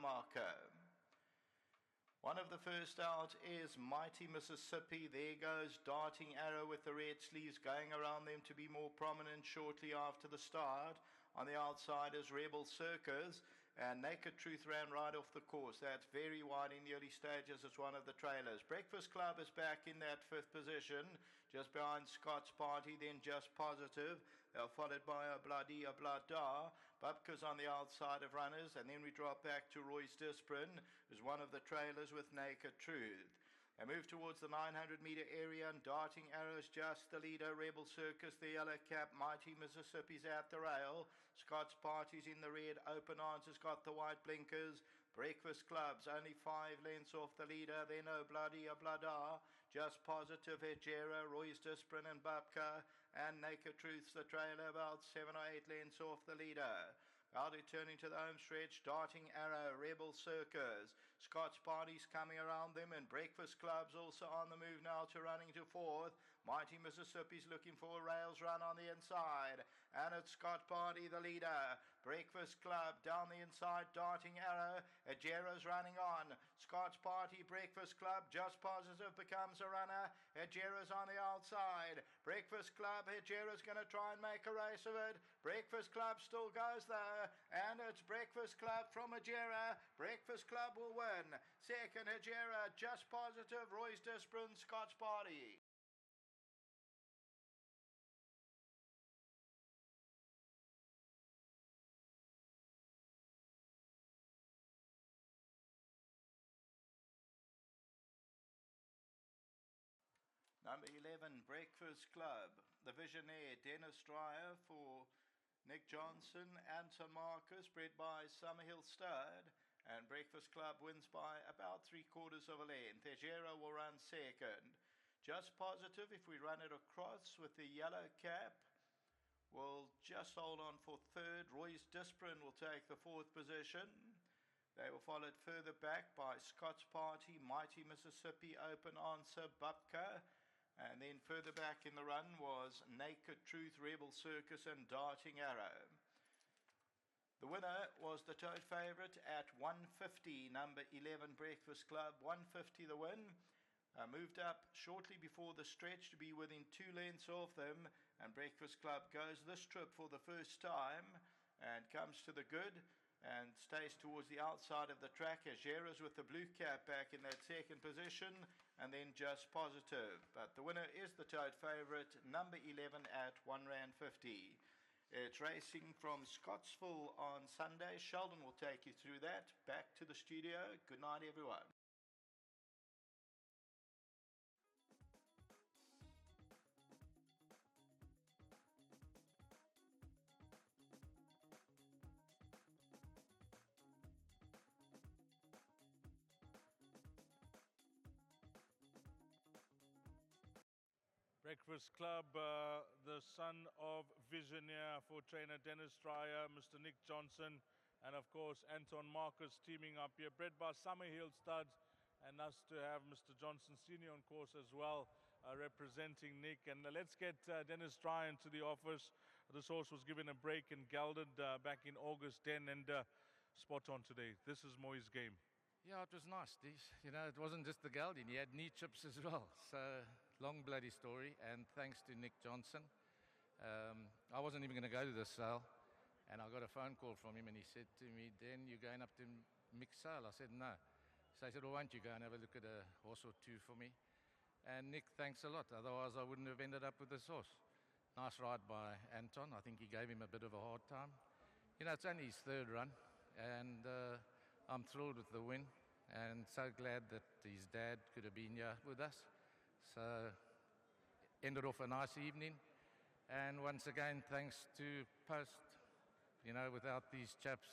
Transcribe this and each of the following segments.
marker. One of the first out is Mighty Mississippi. There goes Darting Arrow with the red sleeves going around them to be more prominent shortly after the start. On the outside is Rebel Circus, and Naked Truth ran right off the course. That's very wide in the early stages. It's one of the trailers. Breakfast Club is back in that fifth position, just behind Scott's Party, then Just Positive. They're followed by a Blada. Bubka's on the outside of runners, and then we drop back to Roy's Disprin, who's one of the trailers with Naked Truth. They move towards the 900-meter area, and Darting Arrows just the leader. Rebel Circus, the yellow cap. Mighty Mississippi's at the rail. Scott's Party's in the red. Open Arms has got the white blinkers. Breakfast Club's only 5 lengths off the leader. Then Blada. Just Positive, Hejera, Roy's Disprin and Babka. And Naked Truth's the trailer, about 7 or 8 lengths off the leader. Now returning to the home stretch, Darting Arrow, Rebel Circus. Scott's Party's coming around them, and Breakfast Club's also on the move now to running to fourth. Mighty Mississippi's looking for a rails run on the inside, and it's Scott Party the leader. Breakfast Club down the inside, Darting Arrow. Ejera's running on. Scott's Party, Breakfast Club, Just Positive becomes a runner. Ejera's on the outside. Breakfast Club, Ejera's going to try and make a race of it. Breakfast Club still goes there. And it's Breakfast Club from Hejera. Breakfast Club will win. Second, Hejera, Just Positive, Roy's Disprin, Scott's Party. Number 11, Breakfast Club. The Visionaire, Dennis Dreyer for Nick Johnson. Anton Marcus, bred by Summerhill Stud, and Breakfast Club wins by about 3/4 of a length. Hejera will run second. Just Positive, if we run it across with the yellow cap, will just hold on for third. Roy's Disprin will take the fourth position. They were followed further back by Scott's Party, Mighty Mississippi, Open Answer, Bubka. And then further back in the run was Naked Truth, Rebel Circus, and Darting Arrow. The winner was the tote favourite at 150, number 11, Breakfast Club. 150 the win. Moved up shortly before the stretch to be within 2 lengths off them. And Breakfast Club goes this trip for the first time and comes to the good and stays towards the outside of the track. Hejera's with the blue cap back in that second position, and then Just Positive. But the winner is the tote favourite, number 11 at R1.50. It's racing from Scottsville on Sunday. Sheldon will take you through that. Back to the studio. Good night, everyone. Breakfast Club, the son of Visionaire for trainer Dennis Dreyer, Mr. Nick Johnson, and of course Anton Marcus teaming up here, bred by Summerhill Studs, and us to have Mr. Johnson Senior on course as well, representing Nick. And let's get Dennis Dreyer into the office. This horse was given a break and gelded back in August 10, and spot on today. This is Moy's game. Yeah, it was nice. You know, it wasn't just the gelding, he had knee chips as well. So, long bloody story, and thanks to Nick Johnson. I wasn't even going to go to the sale, and I got a phone call from him, and he said to me, "Den, you're going up to mixed sale?" I said, "No." So I said, "Well, won't you go and have a look at a horse or two for me?" And Nick, thanks a lot. Otherwise, I wouldn't have ended up with this horse. Nice ride by Anton. I think he gave him a bit of a hard time. You know, it's only his third run, and I'm thrilled with the win, and so glad that his dad could have been here with us. So, ended off a nice evening. And once again, thanks to Post. You know, without these chaps,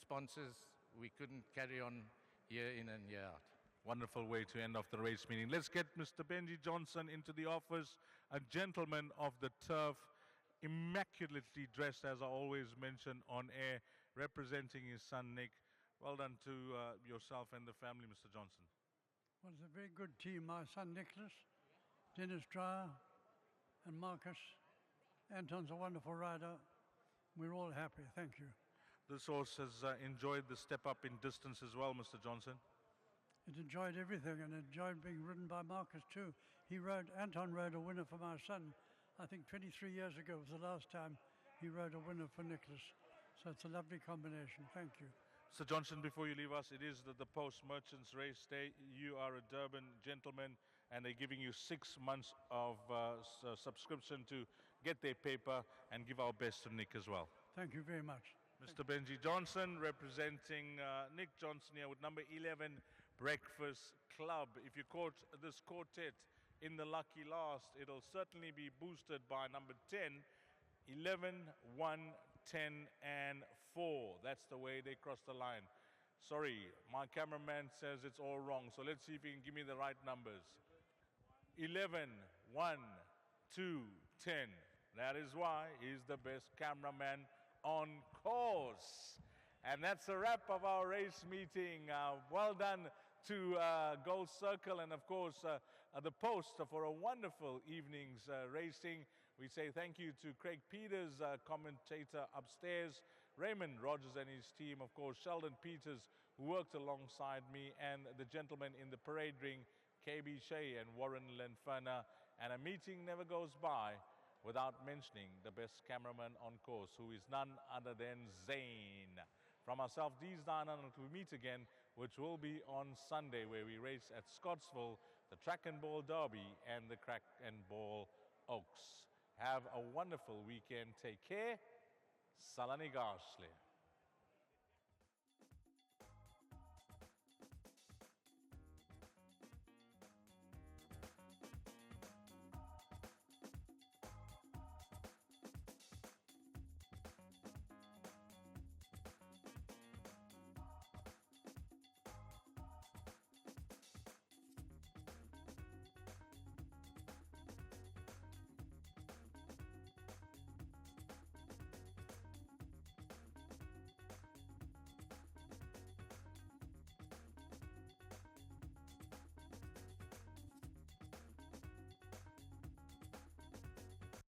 sponsors, we couldn't carry on year in and year out. Wonderful way to end off the race meeting. Let's get Mr. Benji Johnson into the office, a gentleman of the turf, immaculately dressed, as I always mention on air, representing his son Nick. Well done to yourself and the family, Mr. Johnson. Well, it's a very good team. My son Nicholas, Dennis Dreyer, and Marcus. Anton's a wonderful rider. We're all happy. Thank you. This horse has enjoyed the step up in distance as well, Mr. Johnson. It enjoyed everything and enjoyed being ridden by Marcus too. Anton rode a winner for my son. I think 23 years ago was the last time he rode a winner for Nicholas. So it's a lovely combination. Thank you. Sir Johnson, before you leave us, it is the Post Merchants Race Day. You are a Durban gentleman, and they're giving you 6 months of subscription to get their paper, and give our best to Nick as well. Thank you very much. Mr. Benji Johnson representing Nick Johnson here with number 11, Breakfast Club. If you caught this quartet in the lucky last, it'll certainly be boosted by number 10, 11, 1, 10, and 4. That's the way they cross the line. Sorry, my cameraman says it's all wrong, so let's see if he can give me the right numbers. 11, 1, 2, 10. That is why he's the best cameraman on course. And that's a wrap of our race meeting. Well done to Gold Circle and, of course, the Post for a wonderful evening's racing. We say thank you to Craig Peters, commentator upstairs, Raymond Rogers and his team, of course, Sheldon Peters, who worked alongside me, and the gentlemen in the parade ring, KB Shea and Warren Lenferna. And a meeting never goes by without mentioning the best cameraman on course, who is none other than Zane. From ourselves, these 900, we meet again, which will be on Sunday, where we race at Scottsville, the Track and Ball Derby and the Crack and Ball Oaks. Have a wonderful weekend. Take care. Salani Garshle.